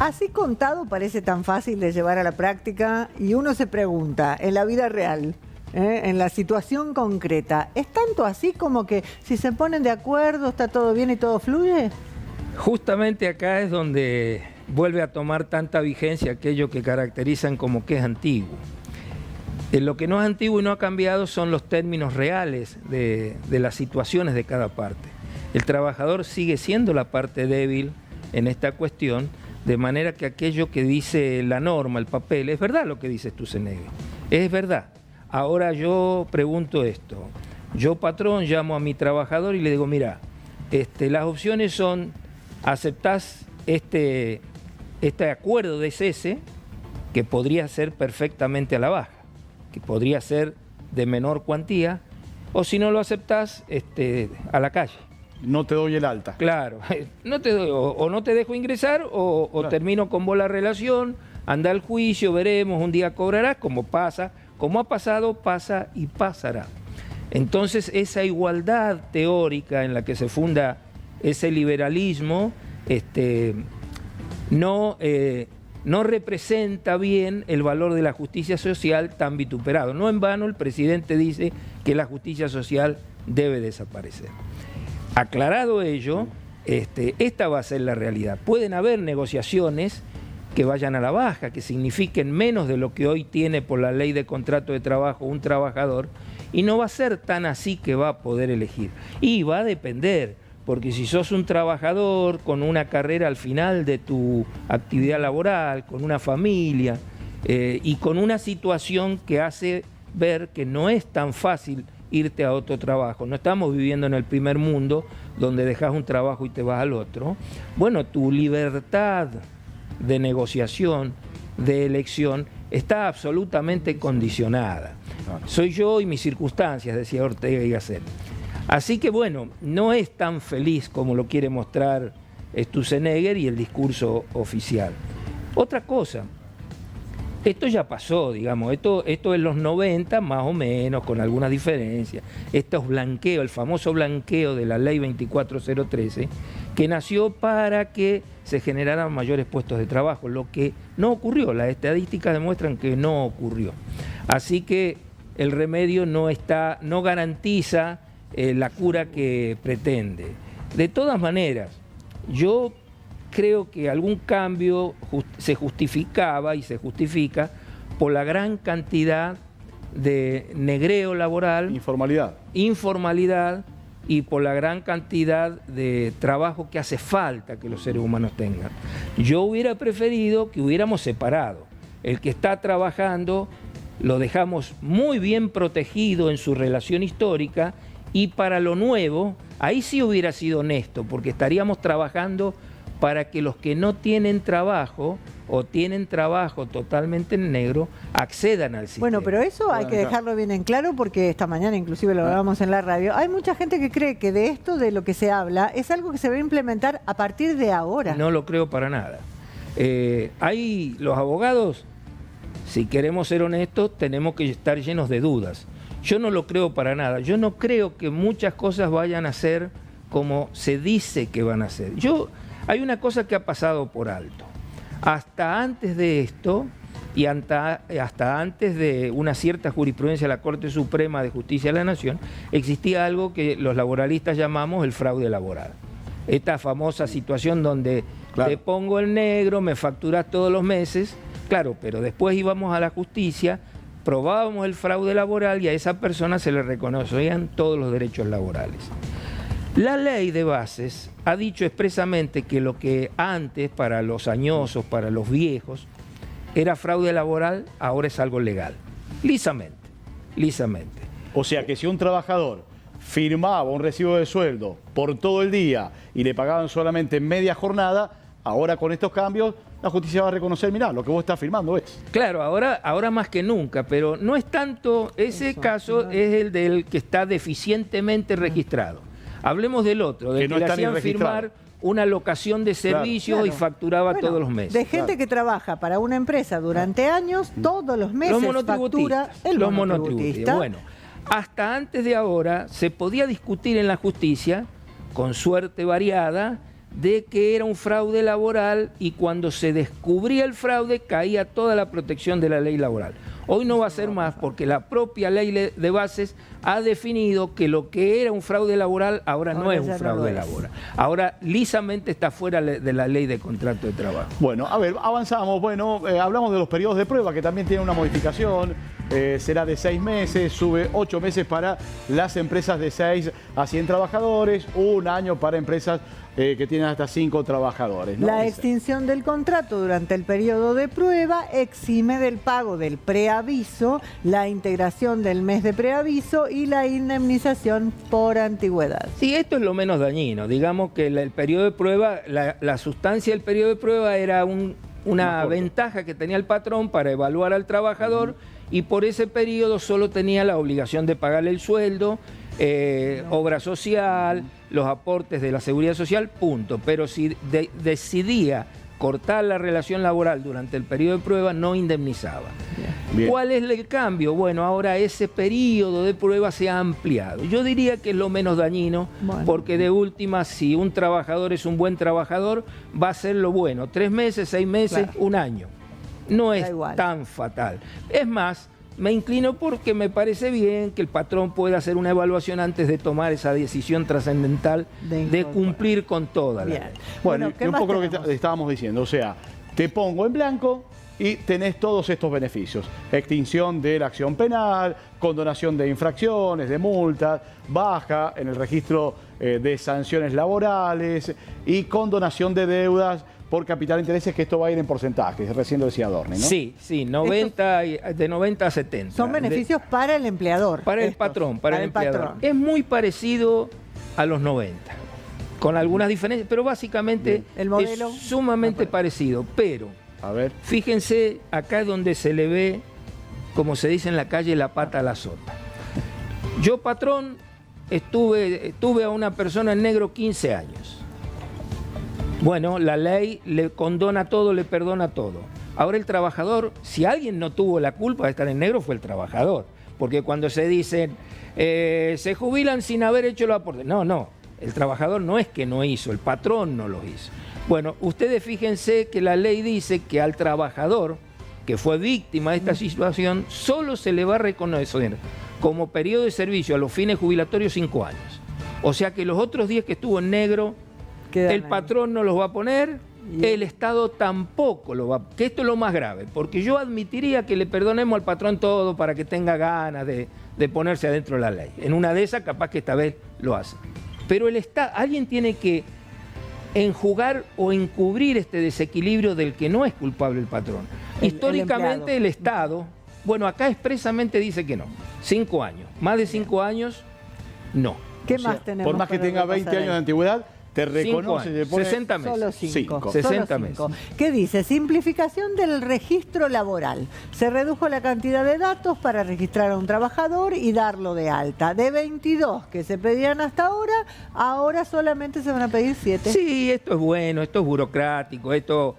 Así contado parece tan fácil de llevar a la práctica y uno se pregunta, en la vida real, en la situación concreta, ¿es tanto así como que si se ponen de acuerdo está todo bien y todo fluye? Justamente acá es donde vuelve a tomar tanta vigencia aquello que caracterizan como que es antiguo. Lo que no es antiguo y no ha cambiado son los términos reales de las situaciones de cada parte. El trabajador sigue siendo la parte débil en esta cuestión, de manera que aquello que dice la norma, el papel, es verdad lo que dice Sturzenegger, es verdad. Ahora yo pregunto esto, yo patrón llamo a mi trabajador y le digo, mira, las opciones son, aceptás este acuerdo de cese, que podría ser perfectamente a la baja, que podría ser de menor cuantía, o si no lo aceptás, a la calle. No te doy el alta. Claro, no te doy, o no te dejo ingresar o claro, termino con vos la relación, anda al juicio, veremos, un día cobrarás, como pasa, como ha pasado, pasa y pasará. Entonces esa igualdad teórica en la que se funda ese liberalismo no representa bien el valor de la justicia social tan vituperado. No en vano el presidente dice que la justicia social debe desaparecer. Aclarado ello, esta va a ser la realidad. Pueden haber negociaciones que vayan a la baja, que signifiquen menos de lo que hoy tiene por la ley de contrato de trabajo un trabajador, y no va a ser tan así que va a poder elegir. Y va a depender, porque si sos un trabajador con una carrera al final de tu actividad laboral, con una familia y con una situación que hace ver que no es tan fácil irte a otro trabajo. No estamos viviendo en el primer mundo donde dejas un trabajo y te vas al otro. Bueno, tu libertad de negociación, de elección, está absolutamente condicionada. Soy yo y mis circunstancias, decía Ortega y Gasset. Así que bueno, no es tan feliz como lo quiere mostrar Sturzenegger y el discurso oficial. Otra cosa, esto ya pasó, digamos, esto en los 90 más o menos, con algunas diferencias. Estos blanqueos, el famoso blanqueo de la ley 24013, que nació para que se generaran mayores puestos de trabajo, lo que no ocurrió, las estadísticas demuestran que no ocurrió. Así que el remedio no garantiza la cura que pretende. De todas maneras, yo creo que algún cambio se justificaba y se justifica por la gran cantidad de negreo laboral, informalidad y por la gran cantidad de trabajo que hace falta que los seres humanos tengan. Yo hubiera preferido que hubiéramos separado. El que está trabajando lo dejamos muy bien protegido en su relación histórica, y para lo nuevo, ahí sí hubiera sido honesto, porque estaríamos trabajando para que los que no tienen trabajo o tienen trabajo totalmente en negro accedan al sistema. Bueno, pero eso hay que dejarlo bien en claro, porque esta mañana inclusive lo hablábamos en la radio. Hay mucha gente que cree que de esto, de lo que se habla, es algo que se va a implementar a partir de ahora. No lo creo para nada. Los abogados, si queremos ser honestos, tenemos que estar llenos de dudas. Yo no lo creo para nada. Yo no creo que muchas cosas vayan a ser como se dice que van a ser. Hay una cosa que ha pasado por alto. Hasta antes de esto y hasta antes de una cierta jurisprudencia de la Corte Suprema de Justicia de la Nación, existía algo que los laboralistas llamamos el fraude laboral. Esta famosa situación donde te pongo el negro, me facturas todos los meses, claro, pero después íbamos a la justicia, probábamos el fraude laboral y a esa persona se le reconocían todos los derechos laborales. La ley de bases ha dicho expresamente que lo que antes, para los añosos, para los viejos, era fraude laboral, ahora es algo legal. Lisamente. O sea que si un trabajador firmaba un recibo de sueldo por todo el día y le pagaban solamente media jornada, ahora con estos cambios la justicia va a reconocer, mirá, lo que vos estás firmando es. Claro, ahora más que nunca, pero no es tanto, ese caso es el del que está deficientemente registrado. Hablemos del otro, del que le hacían firmar una locación de servicios y facturaba todos los meses. De gente que trabaja para una empresa durante años, todos los meses factura el monotributista. Bueno, hasta antes de ahora se podía discutir en la justicia, con suerte variada, de que era un fraude laboral y cuando se descubría el fraude caía toda la protección de la ley laboral. Hoy no va a ser más porque la propia ley de bases ha definido que lo que era un fraude laboral ahora no es un fraude laboral. Ahora lisamente está fuera de la ley de contrato de trabajo. Bueno, a ver, avanzamos. Bueno, hablamos de los periodos de prueba que también tienen una modificación. Será de 6 meses, sube 8 meses para las empresas de 6 a 100 trabajadores, 1 año para empresas que tienen hasta 5 trabajadores, ¿no? La extinción del contrato durante el periodo de prueba exime del pago del preaviso, la integración del mes de preaviso y la indemnización por antigüedad. Sí, esto es lo menos dañino. Digamos que el periodo de prueba, la sustancia del periodo de prueba era una ventaja que tenía el patrón para evaluar al trabajador y por ese periodo solo tenía la obligación de pagarle el sueldo, obra social, los aportes de la seguridad social, punto. Pero si decidía cortar la relación laboral durante el periodo de prueba, no indemnizaba. Bien. ¿Cuál es el cambio? Bueno, ahora ese periodo de prueba se ha ampliado. Yo diría que es lo menos dañino, porque de última, si un trabajador es un buen trabajador, va a ser lo bueno. 3 meses, 6 meses, 1 año. No es tan fatal. Es más, me inclino porque me parece bien que el patrón pueda hacer una evaluación antes de tomar esa decisión trascendental de cumplir con toda la ley. Bueno, y un poco lo que estábamos diciendo, o sea, te pongo en blanco y tenés todos estos beneficios. Extinción de la acción penal, condonación de infracciones, de multas, baja en el registro de sanciones laborales y condonación de deudas por capital de intereses, que esto va a ir en porcentajes, recién lo decía Adorni, ¿no? Sí, de 90 a 70. Son beneficios para el empleador. Para el patrón, para el empleador. Patrón. Es muy parecido a los 90, con algunas diferencias, pero básicamente el modelo es sumamente parecido. Pero, a ver, fíjense, acá es donde se le ve, como se dice en la calle, la pata a la sota. Yo, patrón, tuve a una persona en negro 15 años. Bueno, la ley le condona todo, le perdona todo. Ahora el trabajador, si alguien no tuvo la culpa de estar en negro, fue el trabajador. Porque cuando se dicen, se jubilan sin haber hecho los aportes. No, el trabajador no es que no hizo, el patrón no lo hizo. Bueno, ustedes fíjense que la ley dice que al trabajador que fue víctima de esta situación, solo se le va a reconocer como periodo de servicio a los fines jubilatorios 5 años. O sea que los otros 10 que estuvo en negro, el patrón no los va a poner, el Estado tampoco lo va a... Que esto es lo más grave, porque yo admitiría que le perdonemos al patrón todo para que tenga ganas de ponerse adentro de la ley. En una de esas, capaz que esta vez lo hace. Pero el Estado, alguien tiene que enjugar o encubrir este desequilibrio del que no es culpable el patrón. Históricamente el Estado, bueno, acá expresamente dice que no. 5 años. Más de 5 años, no. ¿Qué más tenemos? Por más que tenga 20 años de antigüedad, te reconoce, te pone 60 meses. Solo 5. 60 meses. ¿Qué dice? Simplificación del registro laboral. Se redujo la cantidad de datos para registrar a un trabajador y darlo de alta. De 22 que se pedían hasta ahora solamente se van a pedir 7. Sí, esto es bueno, esto es burocrático, esto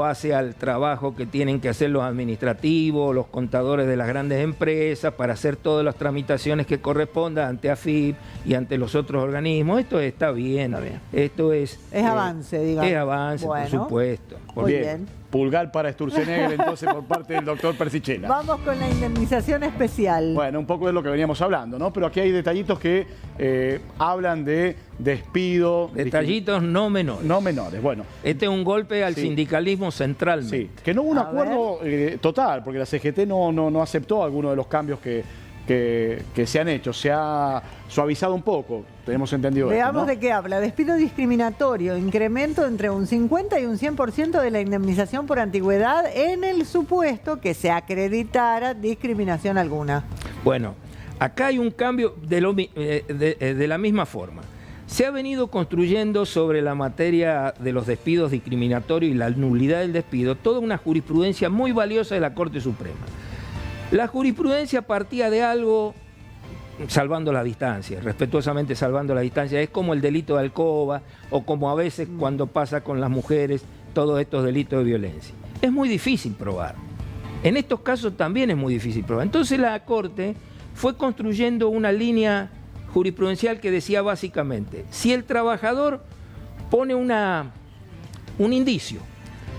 hace al trabajo que tienen que hacer los administrativos, los contadores de las grandes empresas para hacer todas las tramitaciones que correspondan ante AFIP y ante los otros organismos. Esto está bien. Esto es avance, digamos. Es avance, bueno, por supuesto. Muy bien. Pulgar para Sturzenegger, entonces, por parte del doctor Persichela. Vamos con la indemnización especial. Bueno, un poco de lo que veníamos hablando, ¿no? Pero aquí hay detallitos que hablan de despido. Detallitos no menores. No menores, bueno. Este es un golpe al sindicalismo centralmente. Sí, que no hubo un acuerdo total, porque la CGT no aceptó algunos de los cambios que se han hecho, se ha suavizado un poco, tenemos entendido. Veamos de qué habla. Despido discriminatorio, incremento entre un 50 y un 100% de la indemnización por antigüedad en el supuesto que se acreditara discriminación alguna. Bueno, acá hay un cambio de la misma forma. Se ha venido construyendo sobre la materia de los despidos discriminatorios y la nulidad del despido toda una jurisprudencia muy valiosa de la Corte Suprema. La jurisprudencia partía de algo, salvando la distancia, respetuosamente salvando la distancia, es como el delito de alcoba o como a veces cuando pasa con las mujeres todos estos delitos de violencia. Es muy difícil probar. En estos casos también es muy difícil probar. Entonces la Corte fue construyendo una línea jurisprudencial que decía básicamente, si el trabajador pone un indicio,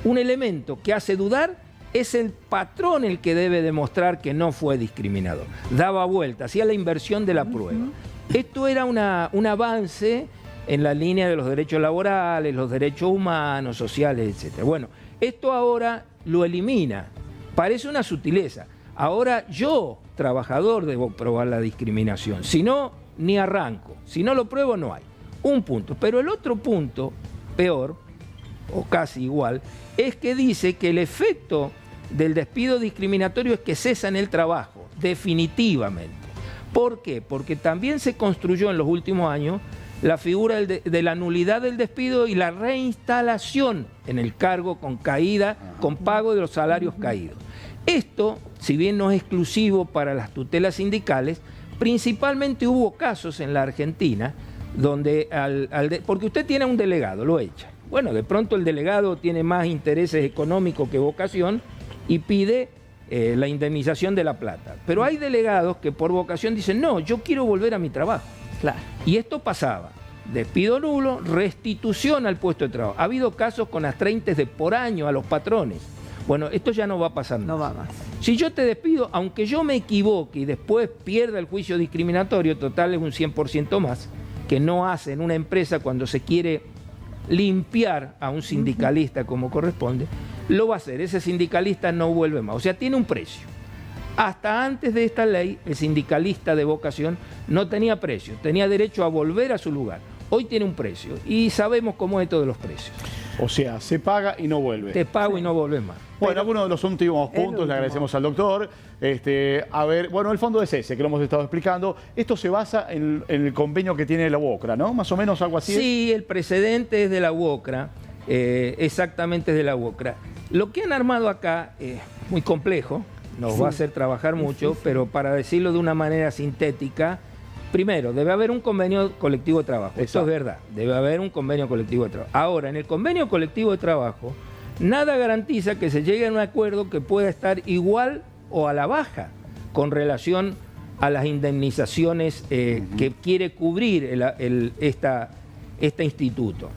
un elemento que hace dudar, es el patrón el que debe demostrar que no fue discriminador. Daba vuelta, hacía la inversión de la prueba. Esto era un avance en la línea de los derechos laborales, los derechos humanos, sociales, etc. Bueno, esto ahora lo elimina. Parece una sutileza. Ahora yo, trabajador, debo probar la discriminación. Si no, ni arranco. Si no lo pruebo, no hay. Un punto. Pero el otro punto, peor, o casi igual, es que dice que el efecto del despido discriminatorio es que cesa en el trabajo, definitivamente. ¿Por qué? Porque también se construyó en los últimos años la figura de la nulidad del despido y la reinstalación en el cargo con caída, con pago de los salarios caídos. Esto, si bien no es exclusivo para las tutelas sindicales, principalmente hubo casos en la Argentina donde, porque usted tiene un delegado, lo echa. Bueno, de pronto el delegado tiene más intereses económicos que vocación y pide la indemnización de la plata. Pero hay delegados que por vocación dicen, no, yo quiero volver a mi trabajo. Claro. Y esto pasaba. Despido nulo, restitución al puesto de trabajo. Ha habido casos con las 30 de por año a los patrones. Bueno, esto ya no va a pasar. No va más. Si yo te despido, aunque yo me equivoque y después pierda el juicio discriminatorio, total es un 100% más, que no hace en una empresa cuando se quiere limpiar a un sindicalista como corresponde, lo va a hacer. Ese sindicalista no vuelve más. O sea, tiene un precio. Hasta antes de esta ley, el sindicalista de vocación no tenía precio, tenía derecho a volver a su lugar. Hoy tiene un precio y sabemos cómo es todos los precios. O sea, se paga y no vuelve. Te pago y no volvés más. Bueno, algunos de los últimos puntos, le agradecemos al doctor. A ver, bueno, el fondo es ese, que lo hemos estado explicando. Esto se basa en el convenio que tiene la UOCRA, ¿no? Más o menos algo así. Sí, el precedente es de la UOCRA, exactamente es de la UOCRA. Lo que han armado acá es muy complejo, nos va a hacer trabajar mucho, pero para decirlo de una manera sintética, primero, debe haber un convenio colectivo de trabajo. Exacto. Esto es verdad, debe haber un convenio colectivo de trabajo. Ahora, en el convenio colectivo de trabajo, nada garantiza que se llegue a un acuerdo que pueda estar igual o a la baja con relación a las indemnizaciones que quiere cubrir este instituto.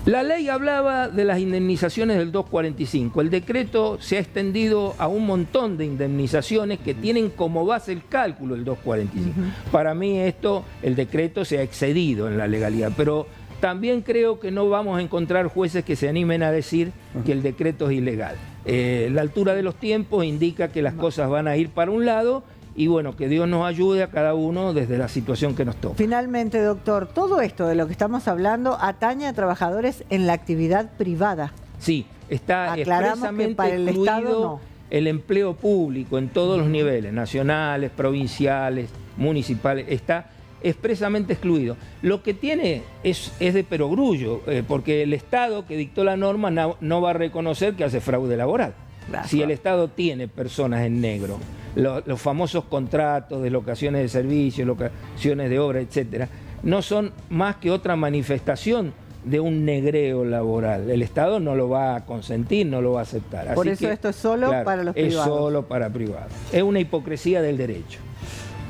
La ley hablaba de las indemnizaciones del 245. El decreto se ha extendido a un montón de indemnizaciones que tienen como base el cálculo del 245. Para mí el decreto se ha excedido en la legalidad, pero también creo que no vamos a encontrar jueces que se animen a decir que el decreto es ilegal. La altura de los tiempos indica que las cosas van a ir para un lado y bueno, que Dios nos ayude a cada uno desde la situación que nos toca. Finalmente, doctor, todo esto de lo que estamos hablando atañe a trabajadores en la actividad privada. Sí, está Aclaramos que expresamente para el Estado excluido no. el empleo público en todos los niveles, nacionales, provinciales, municipales, está expresamente excluido. Lo que tiene es de perogrullo, porque el Estado que dictó la norma no va a reconocer que hace fraude laboral. Claro. Si el Estado tiene personas en negro, los famosos contratos de locaciones de servicios, locaciones de obra, etcétera, no son más que otra manifestación de un negreo laboral. El Estado no lo va a consentir, no lo va a aceptar. Por Así eso que, esto es solo para los es privados. Es solo para privados. Es una hipocresía del derecho.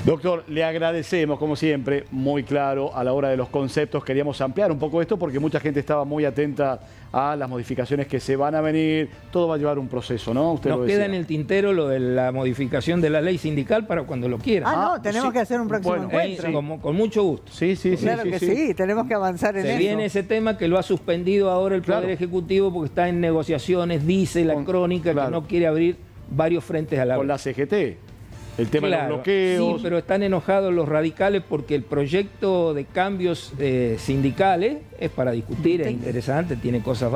Doctor, le agradecemos, como siempre, muy claro a la hora de los conceptos. Queríamos ampliar un poco esto porque mucha gente estaba muy atenta a las modificaciones que se van a venir. Todo va a llevar un proceso, ¿no? Usted Nos lo queda decía. en el tintero lo de la modificación de la ley sindical para cuando lo quieran. No, tenemos que hacer un próximo bueno, encuentro. Con mucho gusto. Sí, Claro que sí, tenemos que avanzar en Se eso. viene ese tema que lo ha suspendido ahora el Poder Ejecutivo porque está en negociaciones, dice la crónica que no quiere abrir varios frentes a la Con vez. la CGT. El tema de los Claro, bloqueos. sí, pero están enojados los radicales porque el proyecto de cambios sindicales es para discutir, es interesante, tiene cosas